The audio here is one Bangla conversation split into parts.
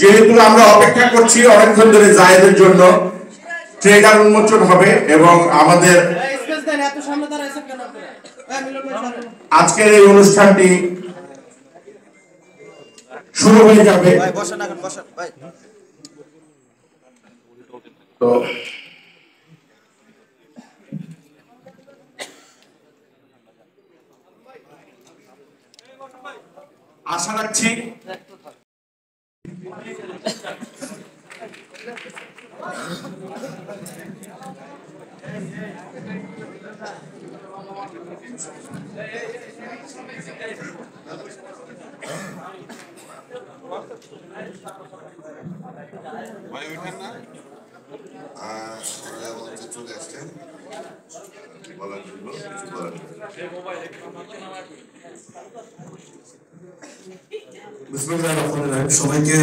যেহেতু আমরা অপেক্ষা করছি অনেকক্ষণ ধরে জায়েদের জন্য, ট্রেলার উন্মোচন হবে এবং আমাদের আজকের এই অনুষ্ঠানটি শুরু হয়ে যাবে। তো আশা রাখছি সবাইকে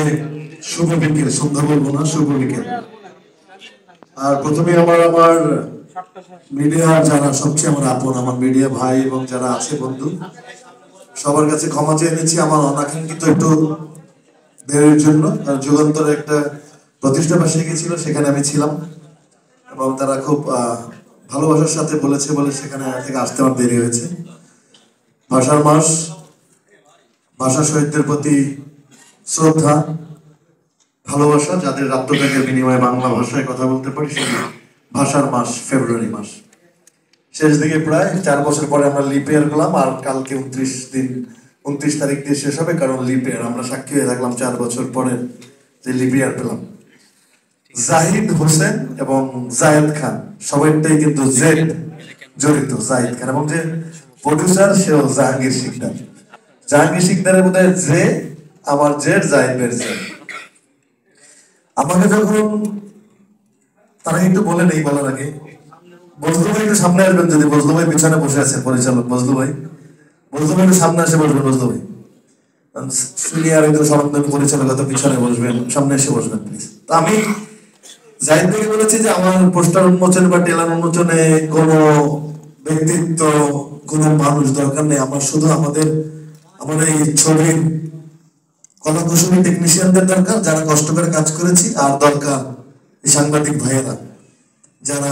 শুভ বিকেল, সন্ধ্যা বলবো না, শুভ বিকেল। আর প্রথমে আমার মিডিয়া যারা সবচেয়ে আমার আপন, আমার মিডিয়া ভাই এবং যারা আছে বন্ধু, সবার কাছে ক্ষমা চেয়ে নিচ্ছি আমার অনাকাঙ্ক্ষিত একটু দেরির জন্য। আর যুগান্তরে একটা প্রতিষ্ঠা বার্ষিকী গেছিল, সেখানে আমি ছিলাম এবং তারা খুব ভালোবাসার সাথে বলেছে বলে সেখানে থেকে আসতে আমার দেরি হয়েছে। ভাষার মাস, ভাষা শহীদদের প্রতি শ্রদ্ধা, ভালোবাসা, যাদের রাত্রত্যাগের বিনিময়ে বাংলা ভাষায় কথা বলতে পারি, সেই ভাষার মাস ফেব্রুয়ারি মাস শেষ দিকে, প্রায় 4 বছর পরে আমরা লিপ ইয়ার পেলাম। আর কালকে 29 তারিখ দিয়ে শেষ হবে, কারণ লিপ ইয়ার আমরা সাক্ষী হয়ে থাকলাম 4 বছর পরে যে লিপ ইয়ার পেলাম। জাহিদ হোসেন এবং জায়েদ খান সবাইটাই কিন্তু জেড জড়িত। জাহিদ খান এবং যে প্রডিউসার সেও জাহাঙ্গীর শিকদার। জাহাঙ্গীর শিকদারের বোধ হয় যে আমার জেড, জাহিদের জেড। আমাকে যখন তারা একটু বলে নেই বলার আগে, বজলু ভাই একটু সামনে আসবেন, যদি বজলু ভাই পিছনে বসে আছেন, পরিচালক বজলু ভাই একটু সামনে এসে বসবেন। বজলু ভাই সিনিয়র একজন সমান্তরাল পরিচালক, হয়তো পিছনে বসবেন, সামনে এসে বসবেন প্লিজ। তো আমি জাহিদ ভাইকে বলেছি যে আমার পোস্টার উন্মোচনে বা টেলার উন্মোচনে কোনো ব্যক্তিত্ব, কোনো মানুষ দরকার নেই। আমার শুধু আমাদের এই ছবির কলাকুশলী টেকনিশিয়ানদের দরকার, যারা কষ্ট করে কাজ করেছি, আর দরকার এই সাংবাদিক ভাইয়েরা যারা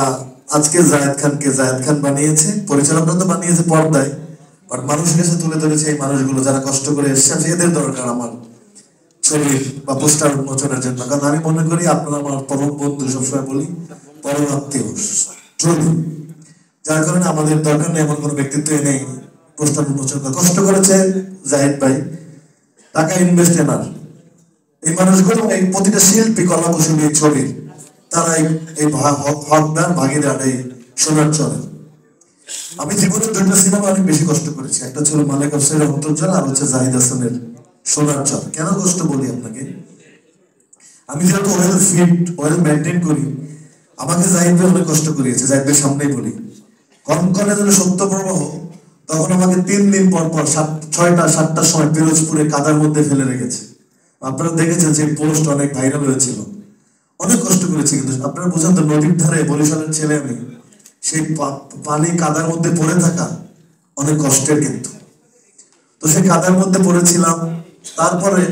আজকে জায়েদ খান বানিয়েছে। পরিচালকরা তো বানিয়েছে পর্দায়, বাট মানুষের কাছে তুলে ধরেছে এই মানুষগুলো যারা কষ্ট করে এসেছে। এদের দরকার আমার ছবির বা পোস্টার উন্মোচনের জন্য। কারণ আমি মনে করি আপনারা আমার পরম বন্ধু, সবসময় বলি পরম আত্মীয়, যার কারণে আমাদের দরকার নেই এমন কোনো ব্যক্তিত্ব নেই পোস্টার উন্মোচন করা। কষ্ট করেছে জাহিদ ভাই, টাকা ইনভেস্ট এনার, এই মানুষগুলো, এই প্রতিটা শিল্পী কলাকুশলী ছবির, তারা এই হকদার ভাগিদার এই সোনার চলে। আমি জীবনে 2টা সিনেমা অনেক বেশি কষ্ট করেছি, একটা ছিল মালিক আফসারের অন্তর্জাল, আর হচ্ছে জাহিদ হাসানের সোনার চল। কেন কষ্ট বলি আপনাকে, আমি যেহেতু ওয়েল মেনটেন করি, আমাকে জাহিদ ভাই অনেক কষ্ট করিয়েছে। জাহিদ ভাই সামনেই বলি, কনকনে যেন সত্য প্রবাহ, তখন আমাকে 3 দিন পর 6টা-7টার সময় পিরোজপুরে কাদার মধ্যে ফেলে রেখেছে। আপনারা দেখেছেন যে পোস্ট অনেক ভাইরাল হয়েছিল। অনেক কষ্ট করেছি, কিন্তু আপনারা বুঝেন তো, নদীর ধারে বরিশালের ছেলে আমি, সেই পানি কাদার মধ্যে পড়ে থাকা অনেক কষ্টের। কিন্তু তো সেই কাদার মধ্যে পড়েছিলাম। তারপরে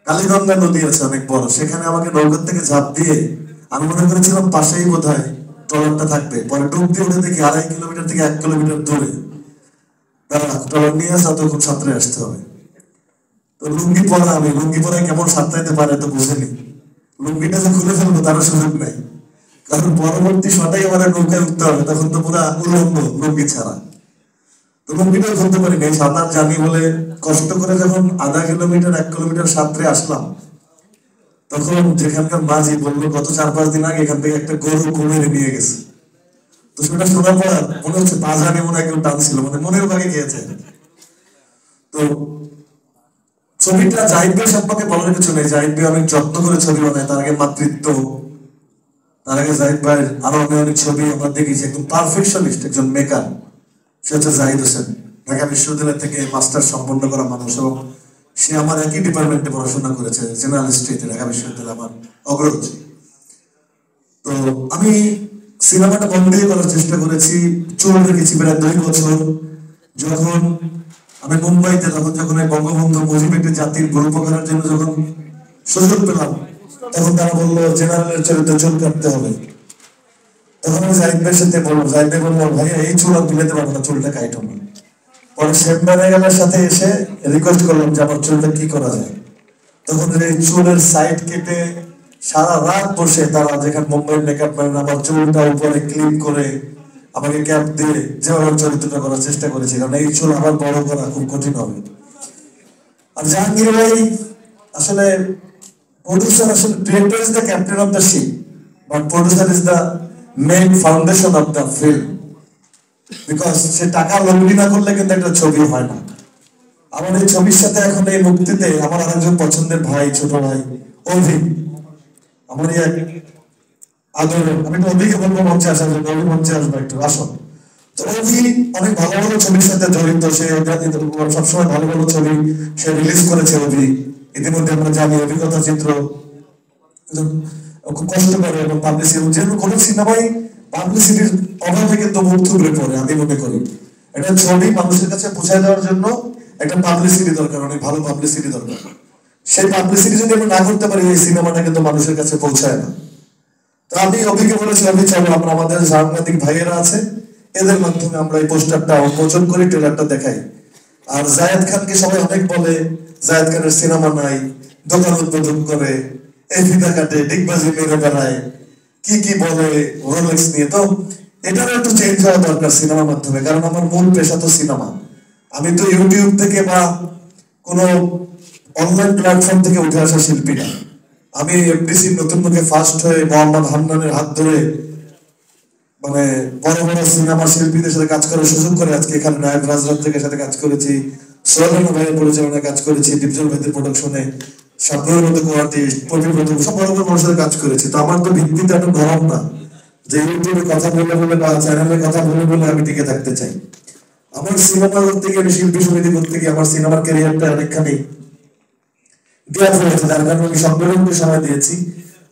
কালীগঙ্গা নদী আছে অনেক বড়, সেখানে আমাকে নৌকার থেকে ঝাঁপ দিয়ে, আমি মনে করেছিলাম পাশেই বোধহয় ট্রলারটা থাকবে, পরে ডুব দিয়ে উঠে দেখি 2.5 কিলোমিটার থেকে 1 কিলোমিটার দূরে। ট্রলার নিয়ে আসা, তখন সাঁতরে আসতে হবে। তো লুঙ্গি পরা, আমি লুঙ্গি পরায় কেমন সাঁতরাইতে পারে তো বুঝেনি। লুঙ্গিটা যে খুলে ফেলবো তারও সুযোগ নাই, কারণ পরবর্তী শটাই আমাদের নৌকায় উঠতে হবে, তখন তো পুরা উলম্ব লুঙ্গি ছাড়া। তো লুঙ্গিটাও ধরতে পারিনি, সাঁতার জানি বলে কষ্ট করে যখন 1/2 কিলোমিটার 1 কিলোমিটার সাঁতরে আসলাম, তখন যেখানকার মাঝি বললো গত 4-5 দিন আগে এখান থেকে একটা গরু কুমিরে নিয়ে গেছে। তো সেটা শোনার পর মনে হচ্ছে বাজারে মনে কেউ টানছিল, মানে মনের ভাগে গিয়েছে। তো ছবিটা জাহিদ ভাই সম্পর্কে বলার কিছু নেই, জাহিদ ভাই অনেক যত্ন করে ছবি বানায়। তার আগে মাতৃত্ব, তার আগে জাহিদ ভাই আরো অনেক ছবি আমরা দেখেছি। একদম পারফেকশনিস্ট একজন মেকার, সে হচ্ছে জাহিদ হোসেন। ঢাকা বিশ্ববিদ্যালয় থেকে মাস্টার সম্পন্ন করা মানুষ, এবং সে আমার একই ডিপার্টমেন্টে পড়াশোনা করেছে, জেনারেল হিস্ট্রিতে, ঢাকা বিশ্ববিদ্যালয় আমার অগ্রগতি। তো আমি সিনেমাটা মন দিয়ে করার চেষ্টা করেছি, চুল রেখেছি প্রায় 2 বছর। যখন আমি মুম্বাইতে, তখন যখন বঙ্গবন্ধু মুজিব একটি জাতির গর্ব করার জন্য যখন সুযোগ পেলাম, তখন তারা বললো জেনারেলের চরিত্রে চুল কাটতে হবে। তখন আমি জাহিদ ভাইয়ের সাথে বলবো, জাহিদ ভাই বলবো ভাইয়া এই চুল আর তুলে দেবো না, চুলটা কাইটো না। পরে শেফ ম্যানেজারের সাথে এসে রিকোয়েস্ট করলাম যে আমার চুলটা কি করা যায়। তখন এই চুলের সাইড কেটে সারা রাত বসে তারা, যেখানে মুম্বাইয়ের মেকআপ ম্যান, আমার চুলটা উপরে ক্লিপ করে আমাকে ক্যাপ দিয়ে যেভাবে চরিত্রটা করার চেষ্টা করেছি, কারণ এই চুল আবার বড় করা খুব কঠিন হবে। আর জাহাঙ্গীর ভাই আসলে প্রডিউসার, আসলে director is the captain of the ship, but producer is the main foundation of the film. Because সে টাকা লগ্নি না করলে কিন্তু একটা ছবি হয় না। আমার এই ছবির সাথে এখন এই মুক্তিতে আমার আরেকজন পছন্দের ভাই, ছোট ভাই অভি, আমার এক আদর, আমি তো অভিকে বলবো মঞ্চে আসার জন্য, অভি মঞ্চে আসবো একটু, আসো। তো অভি অনেক ভালো ভালো ছবির সাথে জড়িত, সে সবসময় ভালো ভালো ছবি সে রিলিজ করেছে। অভি ইতিমধ্যে আমরা জানি অভিজ্ঞতা চিত্র খুব কষ্ট করে এবং পাবলিসিটি, যেহেতু কোনো সিনেমাই পাবলিসিটির অভাবে কিন্তু মুখ থুবড়ে পড়ে। আমি মনে করি একটা ছবি মানুষের কাছে পৌঁছায় দেওয়ার জন্য একটা পাবলিসিটি দরকার, অনেক ভালো পাবলিসিটি দরকার। সেই পাবলিসিটি যদি আমরা না করতে পারি, এই সিনেমাটা কিন্তু মানুষের কাছে পৌঁছায় না। তো আমি অভিকে বলেছি, অভি চলো আমরা আমাদের সাংবাদিক ভাইয়েরা আছে, এদের মাধ্যমে আমরা এই পোস্টারটা উন্মোচন করি, ট্রেলারটা দেখাই। আর জায়েদ খানকে সবাই অনেক বলে জায়েদ খানের সিনেমা নাই, দোকান উদ্বোধন করে, এই ফিতা কাটে, ডিগবাজি মেরে বেড়ায়, কি কি বলে রোলেক্স নিয়ে। তো এটারও একটু চেঞ্জ হওয়া দরকার সিনেমার মাধ্যমে, কারণ আমার মূল পেশা তো সিনেমা। আমি তো ইউটিউব থেকে বা কোনো অনলাইন প্ল্যাটফর্ম থেকে উঠে আসা শিল্পী না। আমি এফডিসি নতুন মুখে ফার্স্ট হয়ে মোহাম্মদ হান্নানের হাত ধরে মানে বড় বড় সিনেমা শিল্পীদের সাথে কাজ করার সুযোগ করে আজকে এখানে নায়ক রাজরাজ্যের সাথে কাজ করেছি, সোহেল ভাইয়ের পরিচালনায় কাজ করেছি, ডিপজল ভাইদের প্রোডাকশনে, স্বপ্নের মতো আর্টিস্ট, সব বড় বড় মানুষের কাজ করেছি। তো আমার তো ভিত্তিতে এত গরম না যে ইউটিউবে কথা বলে বলে বা চ্যানেলে কথা বলে বলে আমি টিকে থাকতে চাই। আমার সিনেমা করতে গিয়ে, আমি শিল্পী সমিতি করতে গিয়ে আমার সিনেমার ক্যারিয়ারটা অনেকখানি গ্যাপ হয়েছে, যার কারণে আমি সংগঠনকে সময় দিয়েছি,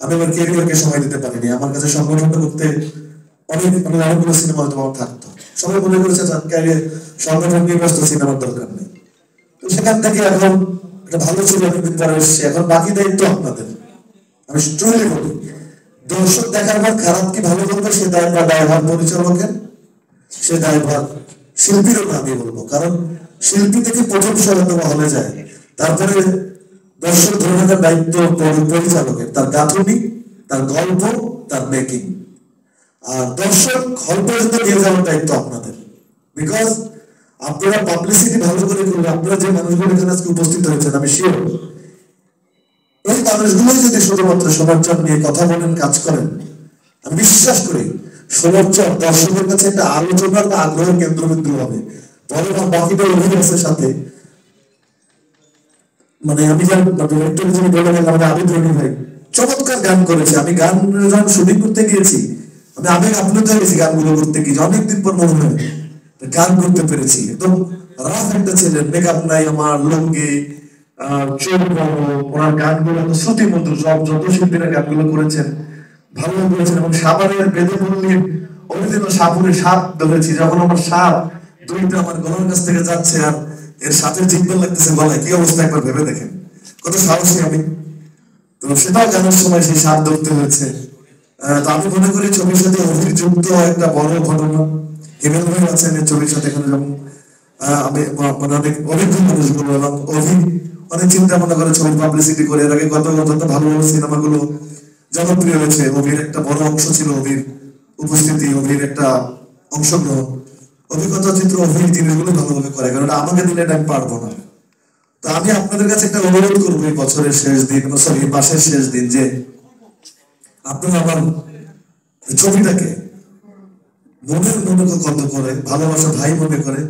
আমি আমার ক্যারিয়ারকে সময় দিতে পারিনি। আমার কাছে সংগঠনটা করতে অনেক অনেকগুলো সিনেমা হয়তো আমার থাকতো। সবাই মনে করেছে ক্যারিয়ার সংগঠন নিয়ে ব্যস্ত, সিনেমার দরকার নেই। তো সেখান থেকে এখন একটা ভালো ছবি আমি তারা এসছে, এখন বাকি দায়িত্ব আপনাদের। আমি স্ট্রংলি বলি, দর্শক দেখার পর খারাপ কি ভালো করবে সে দায়ভার পরিচালকের, সে দায়ভার শিল্পীরও না, আমি বলবো। কারণ শিল্পী থেকে প্রথম সরঞ্জাম হলে যায়, তারপরে দর্শক ধরে রাখার দায়িত্ব পরিচালকের, তার গাঁথনি, তার গল্প, তার মেকিং। আর দর্শক হল পর্যন্ত নিয়ে যাওয়ার দায়িত্ব আপনাদের। বিকজ আপনারা পাবলিসিটি ভালো করে করলে, আপনারা যে মানুষগুলো এখানে আজকে উপস্থিত হয়েছেন, আমি শিওর এই মানুষগুলোই যদি শুধুমাত্র সমাজচর নিয়ে কথা বলেন, কাজ করেন, আমি বিশ্বাস করি সমাজচর দর্শকের কাছে একটা আলোচনার বা আগ্রহের কেন্দ্রবিন্দু হবে। পরে বাকিটা অভিনয়ের সাথে মানে আমি যিনি বলে গেলাম আমাদের আবিদ রনি ভাই চমৎকার গান করেছে। আমি গান যখন শুটিং করতে গিয়েছি, আমি আবেগ আপ্লুত হয়ে গেছি গানগুলো করতে গিয়ে, অনেকদিন পর মনে হয় গান করতে পেরেছি। একদম রাফ একটা ছেলে, মেকআপ নাই, আমার লুঙ্গি, চোখ বড়, ওনার গানগুলো এত শ্রুতি মধুর, সব যত শিল্পীরা গানগুলো করেছেন ভালো করেছেন। এবং সাবানের বেদে বললেন অভিদিন সাপুরে সাপ ধরেছি, যখন আমার সাপ দুইটা আমার গলার কাছ থেকে যাচ্ছে আর এর সাথে জিম্বেল লাগতেছে গলায়, কি অবস্থা একবার ভেবে দেখেন, কত সাহসী আমি। তো সেটাও গানের সময় সেই সাপ ধরতে হয়েছে। তো আমি মনে করি ছবির সাথে অভিযুক্ত একটা বড় ঘটনা। হিমেল ভাই আছেন এই ছবির সাথে, এখানে যেমন আমি মানে অনেক মানুষগুলো এবং অনেক চিন্তা ভাবনা করে ছবির পাবলিসিটি করে। এর আগে গত ভালো ভালো সিনেমাগুলো জনপ্রিয় হয়েছে, অভির একটা বড় অংশ ছিল অভির উপস্থিতি, অভির একটা অংশগ্রহণ, অভিজ্ঞতা চিত্র, অভির জিনিসগুলো ভালোভাবে করে, কারণ আমাকে দিলে এটা আমি পারবো না। তো আমি আপনাদের কাছে একটা অনুরোধ করবো এই বছরের শেষ দিন, সরি মাসের শেষ দিন, যে আপনারা আমার ছবিটাকে মনের কত করে ভালোবাসা ভাই মনে করে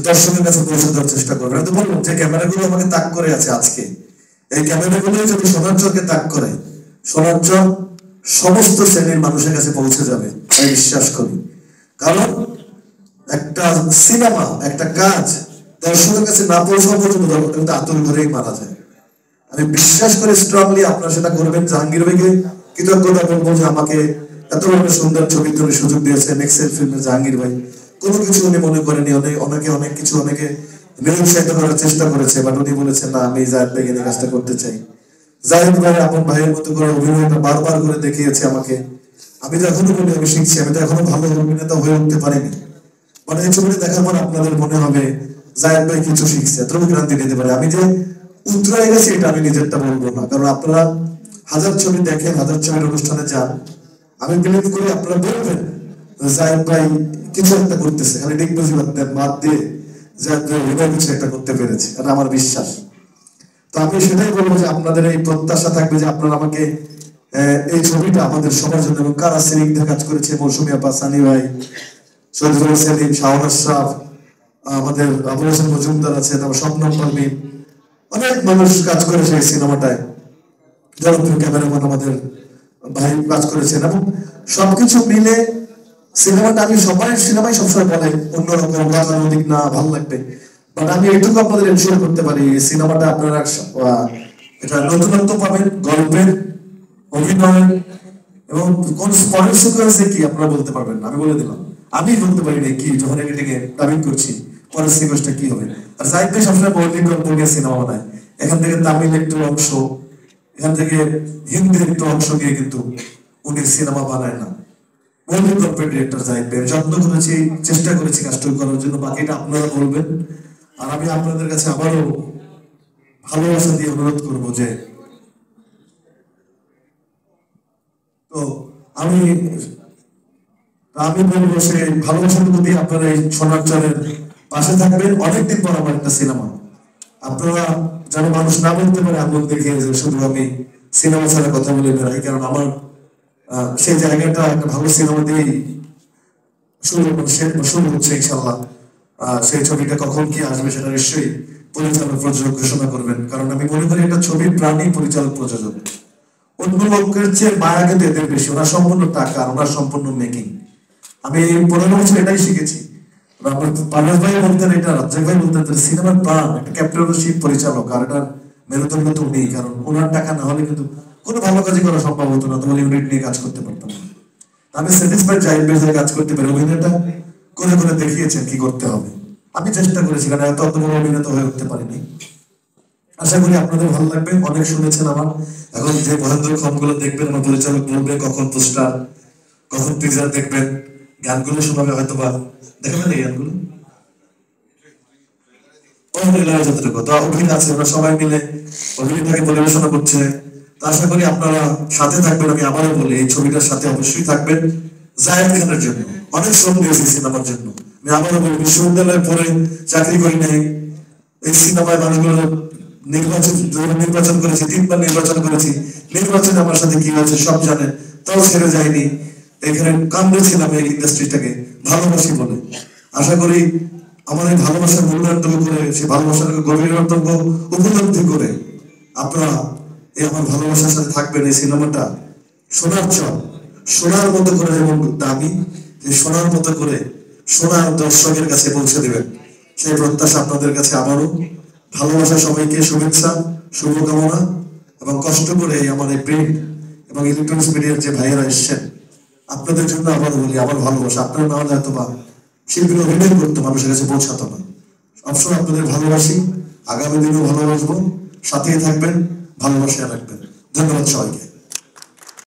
দর্শকের কাছে পৌঁছে দেওয়ার চেষ্টা করবেন। আমি তো বলবো যে ক্যামেরাগুলো আমাকে তাক করে আছে আজকে, এই ক্যামেরাগুলো যদি সোনারচরকে তাক করে, সোনারচর সমস্ত শ্রেণীর মানুষের কাছে পৌঁছে যাবে, আমি বিশ্বাস করি। কারণ একটা সিনেমা, একটা কাজ দর্শকের কাছে না পৌঁছানো পর্যন্ত কিন্তু আতঙ্ক ধরেই মারা যায়। আমি বিশ্বাস করি স্ট্রংলি আপনারা সেটা করবেন। জাহাঙ্গীর ভাইকে কৃতজ্ঞতা বলবো যে আমাকে এত বড় সুন্দর ছবি তৈরির সুযোগ দিয়েছেন। এক্সেল ফিল্মে জাহাঙ্গীর ভাই কোনো কিছু উনি মনে করেনি, অনেকে অনেক কিছু অনেকে নিরুৎসাহিত করার চেষ্টা করেছে, বাট উনি বলেছেন না আমি জায়েদ ভাইকে নিয়ে কাজটা করতে চাই। জাহিদ ভাই আপন ভাইয়ের মতো করে অভিনয়টা বারবার করে দেখিয়েছে আমাকে। আমি তো এখনো বলি আমি শিখছি, আমি তো এখনো ভালো অভিনেতা হয়ে উঠতে পারিনি। মানে এই ছবিটা দেখার পর আপনাদের মনে হবে জাহিদ ভাই কিছু শিখছে, ত্রুটিক্রান্তি নিতে পারে। আমি যে উতরাই গেছি এটা আমি নিজেরটা বলবো না, কারণ আপনারা হাজার ছবি দেখেন, হাজার ছবির অনুষ্ঠানে যান, আমি বিলিভ করি আপনারা বলবেন জাহিদ ভাই কিছু একটা করতেছে, খালি ডিগবাজি বাদ দিয়ে জাহিদ ভাই অভিনয় কিছু একটা করতে পেরেছে, এটা আমার বিশ্বাস। তো আমি সেটাই বলবো যে আপনাদের এই প্রত্যাশা থাকবে যে আপনারা আমাকে এই ছবিটা আমাদের সবার জন্য, এবং কারা সিরিংটা কাজ করেছে, মৌসুমী আপা, সানি ভাই, শহীদুল সেলিম, শাওন আশরাফ, আমাদের আবুল হাসান মজুমদার আছে, তারপর স্বপ্নম পারমিন, অনেক মানুষ কাজ করেছে এই সিনেমাটায়। জনপ্রিয় ক্যামেরাম্যান আমাদের ভাই কাজ করেছেন, এবং সবকিছু মিলে সিনেমাটা, আমি সবাই সিনেমাই সবসময় বলে অন্যরকম গতানুগতিক না, ভালো লাগবে, বাট আমি এইটুকু আপনাদের এনশিওর করতে পারি এই সিনেমাটা আপনারা এটা নতুনত্ব পাবেন, গল্পের, অভিনয় এবং কোন স্পটের সিকোয়েন্সে কি আপনারা বলতে পারবেন না, আমি বলে দিলাম। আমি বলতে পারি না কি যখন এডিটিং এ ডাবিং করছি পরের সিকোয়েন্সটা কি হবে। আর জাহিদ ভাই সবসময় মৌলিক গল্প নিয়ে সিনেমা বানায়, এখান থেকে তামিল একটু অংশ, এখান থেকে হিন্দির একটু অংশ নিয়ে কিন্তু উনি সিনেমা বানায় না। মৌলিক গল্পের ডিরেক্টর জাহিদ ভাই, যত্ন করেছি, চেষ্টা করেছি কাজটা করার জন্য, বাকিটা আপনারা বলবেন। আর আমি আপনাদের কাছে আবারও ভালোবাসা দিয়ে অনুরোধ করবো যে, তো আমি বলবো সে ভালোবাসার প্রতি আপনারা এই সোনারচরের পাশে থাকবেন। অনেকদিন পর আমার একটা সিনেমা, আপনারা যেন মানুষ না বলতে পারে আগ্রহ দেখে যে শুধু আমি সিনেমা ছাড়া কথা বলে বেড়াই, কারণ আমার সেই জায়গাটা একটা ভালো সিনেমা দিয়েই শুরু হচ্ছে ইনশাল্লাহ। সেই ছবিটা কখন কি আসবে সেটা নিশ্চয়ই পরিচালক প্রযোজক ঘোষণা করবেন, কারণ আমি মনে করি একটা ছবির প্রাণী পরিচালক প্রযোজক। অন্য লোকের চেয়ে মায়া কিন্তু এদের বেশি, ওনার সম্পূর্ণ টাকা, ওনার সম্পূর্ণ মেকিং। আমি এই 15 বছর এটাই শিখেছি। পারভেজ ভাই বলতেন, এটা রাজ্জাক ভাই বলতেন, সিনেমার প্রাণ একটা ক্যাপ্টেনশিপ পরিচালক, আর এটার মেরুদণ্ড তো উনি, কারণ ওনার টাকা না হলে কিন্তু কোনো ভালো কাজই করা সম্ভব হতো না, তোমার ইউনিট নিয়ে কাজ করতে পারতাম না। আমি স্যাটিসফাইড জাহিদ ভাই কাজ করতে পারি, অভিনয়টা করে করে দেখিয়েছেন কি করতে হবে। আমি চেষ্টা করেছি, কারণ এত বড় অভিনেতা হয়ে উঠতে পারিনি। আশা করি আপনাদের ভালো লাগবে। অনেক শুনেছেন আমার, এখন যে মহেন্দ্র ক্ষণগুলো দেখবেন, আমার পরিচালক বলবে কখন পোস্টার, কখন টিজার দেখবেন, গানগুলো শোনাবে, হয়তো বা দেখবেন এই গানগুলো যতটুকু তো অভিনয় আছে, ওরা সবাই মিলে অভিনয়টাকে পরিবেশনা করছে। তো আশা করি আপনারা সাথে থাকবেন। আমি আবারও বলি, এই ছবিটার সাথে অবশ্যই থাকবেন জায়েদ খানের জন্য। অনেক শ্রম দিয়েছি সিনেমার জন্য। আমি আবারও বলি, বিশ্ববিদ্যালয়ে পড়ে চাকরি করি নাই, এই সিনেমায় মানুষগুলো নির্বাচন করেছি, 3বার নির্বাচন করেছি, নির্বাচনে আমার সাথে কি হয়েছে সব জানেন, তাও ছেড়ে যায়নি, এখানে কামড়েছিলাম এই ইন্ডাস্ট্রিটাকে ভালোবাসি বলে। আশা করি আমার এই ভালোবাসার মূল্যায়নটুকু করে, সে ভালোবাসাটাকে গভীরতম উপলব্ধি করে আপনারা এই আমার ভালোবাসার সাথে থাকবেন। এই সিনেমাটা সোনার মতো করে, যেমন দামি, যে সোনার মতো করে সোনার দর্শকের কাছে পৌঁছে দেবেন, সেই প্রত্যাশা আপনাদের কাছে। আবারও ভালোবাসা, সবাইকে শুভেচ্ছা, শুভকামনা, এবং কষ্ট করে আমার এই প্রিন্ট এবং ইলেকট্রনিক্স মিডিয়ার যে ভাইয়েরা এসছেন, আপনাদের জন্য আবার বলি আমার ভালোবাসা। আপনারা না হলে হয়তো বা শিল্পীর অভিনয় করতে মানুষের কাছে পৌঁছাতো না। সবসময় আপনাদের ভালোবাসি, আগামী দিনেও ভালোবাসবো, সাথেই থাকবেন, ভালোবাসা রাখবেন। ধন্যবাদ সবাইকে।